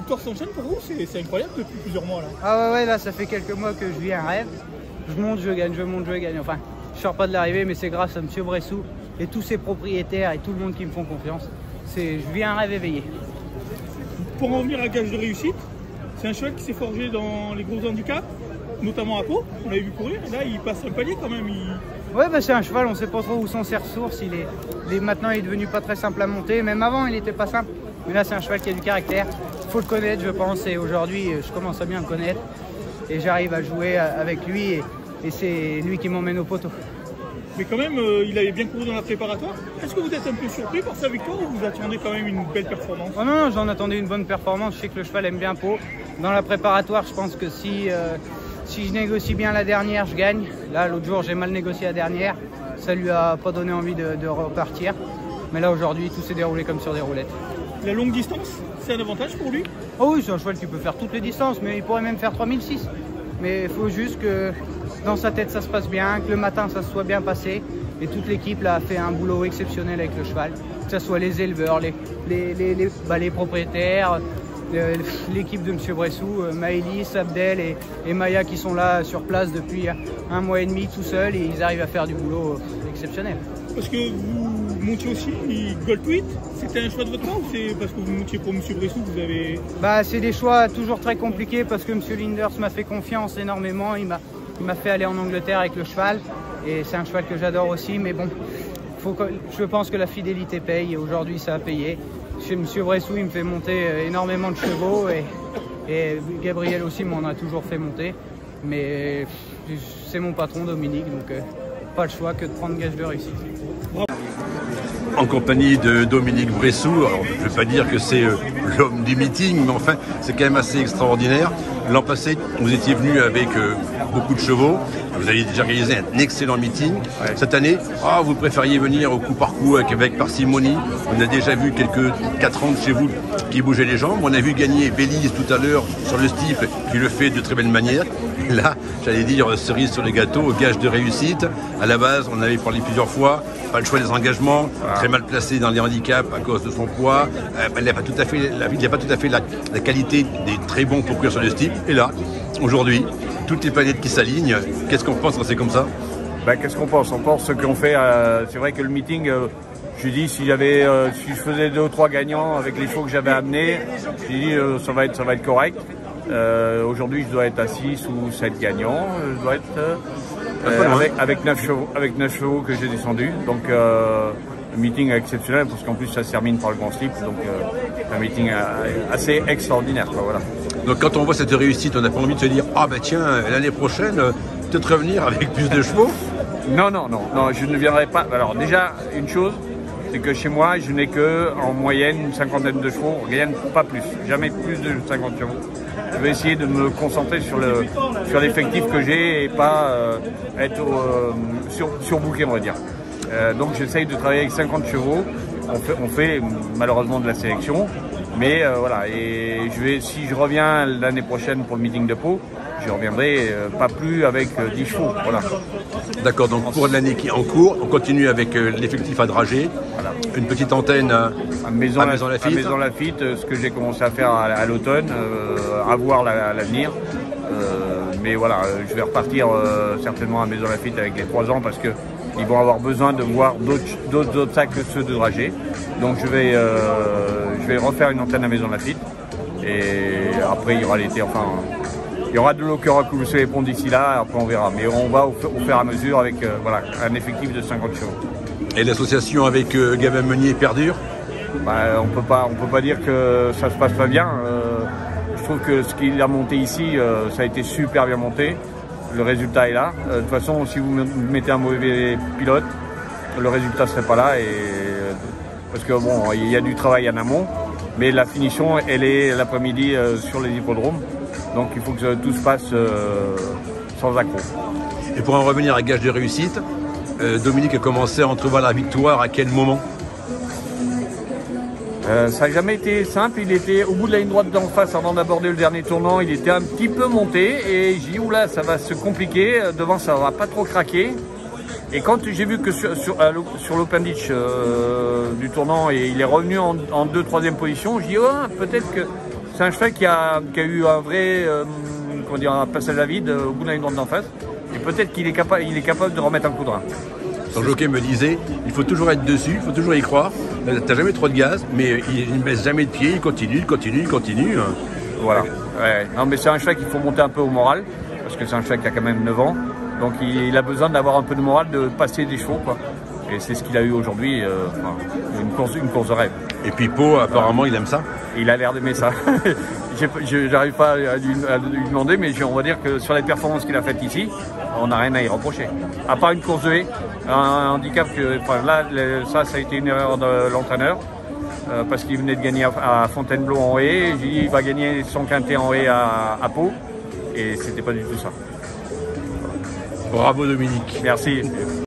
victoires s'enchaînent pour vous, c'est incroyable depuis plusieurs mois là. Ah ouais, là ça fait quelques mois que je vis un rêve. Je monte, je gagne, je monte, je gagne. Enfin, je sors pas de l'arrivée, mais c'est grâce à M. Bressou et tous ses propriétaires et tout le monde qui me font confiance. Je vis un rêve éveillé. Pour en venir à Gage de réussite, c'est un cheval qui s'est forgé dans les gros handicaps, notamment à Pau. On l'avait vu courir, et là il passe un palier quand même. Ouais, bah c'est un cheval, on sait pas trop où sont ses ressources. Maintenant il est devenu pas très simple à monter. Même avant il était pas simple. Mais là c'est un cheval qui a du caractère. Faut le connaître, je pense. Et aujourd'hui je commence à bien le connaître. Et j'arrive à jouer avec lui. Et c'est lui qui m'emmène au poteau. Mais quand même, il avait bien couru dans la préparatoire. Est-ce que vous êtes un peu surpris par sa victoire ou vous attendez quand même une belle performance? Oh non, j'en attendais une bonne performance. Je sais que le cheval aime bien Pau. Dans la préparatoire, je pense que si je négocie bien la dernière, je gagne. Là, l'autre jour, j'ai mal négocié la dernière. Ça lui a pas donné envie de repartir. Mais là, aujourd'hui, tout s'est déroulé comme sur des roulettes. La longue distance, c'est un avantage pour lui? Oh oui, c'est un cheval qui peut faire toutes les distances, mais il pourrait même faire 3006. Mais il faut juste que dans sa tête, ça se passe bien, que le matin, ça se soit bien passé. Et toute l'équipe là, a fait un boulot exceptionnel avec le cheval. Que ce soit les éleveurs, les propriétaires, l'équipe de M. Bressou, Maëlys, Abdel et Maya qui sont là sur place depuis un mois et demi tout seuls et ils arrivent à faire du boulot exceptionnel. Parce que vous montiez aussi Goldtweet, c'était un choix de votre part ou c'est parce que vous montiez pour M. Bressou que vous avez... Bah, c'est des choix toujours très compliqués parce que M. Linders m'a fait confiance énormément. Il m'a fait aller en Angleterre avec le cheval et c'est un cheval que j'adore aussi. Mais bon, je pense que la fidélité paye et aujourd'hui ça a payé. Chez M. Bressou, il me fait monter énormément de chevaux et Gabriel aussi m'en a toujours fait monter. Mais c'est mon patron Dominique, donc pas le choix que de prendre Gage de réussite. En compagnie de Dominique Bressou, alors je ne vais pas dire que c'est l'homme du meeting, mais enfin c'est quand même assez extraordinaire. L'an passé, vous étiez venu avec beaucoup de chevaux, vous avez déjà réalisé un excellent meeting. Ouais. Cette année, vous préfériez venir au coup par coup avec parcimonie. On a déjà vu quelques 4 ans de chez vous qui bougeaient les jambes. On a vu gagner Belize tout à l'heure sur le steep, qui le fait de très belle manière. Et là, j'allais dire cerise sur les gâteaux, Gage de réussite. À la base, on avait parlé plusieurs fois, pas le choix des engagements, très mal placé dans les handicaps à cause de son poids. Il n'a pas tout à fait la qualité des très bons pour courir sur le steep. Et là, aujourd'hui, toutes les planètes qui s'alignent, qu'est-ce qu'on pense quand c'est comme ça? Qu'est-ce qu'on pense? On pense ce qu'on fait. C'est vrai que le meeting, je dis si je faisais 2 ou 3 gagnants avec les chevaux que j'avais amenés, j'ai dit ça va être correct. Aujourd'hui, je dois être à 6 ou 7 gagnants. Je dois être avec 9 chevaux que j'ai descendus. Donc un meeting exceptionnel parce qu'en plus ça se termine par le grand slip. Donc un meeting assez extraordinaire, quoi, voilà. Donc quand on voit cette réussite, on n'a pas envie de se dire tiens, l'année prochaine, peut-être revenir avec plus de chevaux? Non, je ne viendrai pas. Alors déjà, une chose, c'est que chez moi, je n'ai que en moyenne une 50aine de chevaux, rien, pas plus, jamais plus de 50 chevaux. Je vais essayer de me concentrer sur l'effectif que j'ai et pas être surbooké, on va dire. Donc j'essaye de travailler avec 50 chevaux. On fait malheureusement de la sélection, mais voilà. Et si je reviens l'année prochaine pour le meeting de Pau, je reviendrai pas plus avec 10 chevaux. Voilà. D'accord, donc pour l'année qui est en cours, on continue avec l'effectif à Dragé, voilà. Une petite antenne à Maison Lafitte. À Maison Lafitte, ce que j'ai commencé à faire à l'automne, à voir l'avenir. Mais voilà, je vais repartir certainement à Maison Lafitte avec les 3 ans parce qu'ils vont avoir besoin de voir d'autres obstacles que ceux de Dragé. Donc je vais refaire une antenne à Maison Lafitte. Et après il y aura l'été, enfin il y aura de l'eau qui aura coulé sur les ponts d'ici là, après on verra. Mais on va au fur et à mesure avec voilà, un effectif de 50 chevaux. Et l'association avec Gabin Meunier perdure? On peut pas dire que ça se passe pas bien. Je trouve que ce qu'il a monté ici, ça a été super bien monté. Le résultat est là. De toute façon, si vous mettez un mauvais pilote, le résultat ne serait pas là. Parce que bon, il y a du travail en amont, mais la finition, elle est l'après-midi sur les hippodromes. Donc il faut que tout se passe sans accroc. Et pour en revenir à Gage de réussite, Dominique a commencé à entrevoir la victoire à quel moment? Ça n'a jamais été simple, il était au bout de la ligne droite d'en face avant d'aborder le dernier tournant, il était un petit peu monté et j'ai dit oula ça va se compliquer, devant ça va pas trop craquer. Et quand j'ai vu que sur l'open ditch du tournant et il est revenu en 2e, 3e position, j'ai dit peut-être que c'est un cheval qui a eu un vrai comment dire, un passage à vide au bout de la ligne droite d'en face. Et peut-être qu'il est capable de remettre un coup de rein. Son jockey me disait, il faut toujours être dessus, il faut toujours y croire. T'as jamais trop de gaz, mais il ne baisse jamais de pied, il continue. Voilà. Ouais. Non, mais c'est un cheval qu'il faut monter un peu au moral, parce que c'est un cheval qui a quand même 9 ans. Donc il a besoin d'avoir un peu de morale, de passer des chevaux, quoi. Et c'est ce qu'il a eu aujourd'hui, une course de rêve. Et puis Pau, apparemment, il aime ça. Il a l'air d'aimer ça. J'arrive pas à lui demander, mais on va dire que sur les performances qu'il a faites ici, on n'a rien à y reprocher. À part une course de haie, un handicap que, enfin, là, ça a été une erreur de l'entraîneur, parce qu'il venait de gagner à Fontainebleau en haie. J'ai dit il va gagner son quintet en haie à Pau, et c'était pas du tout ça. Bravo Dominique. Merci.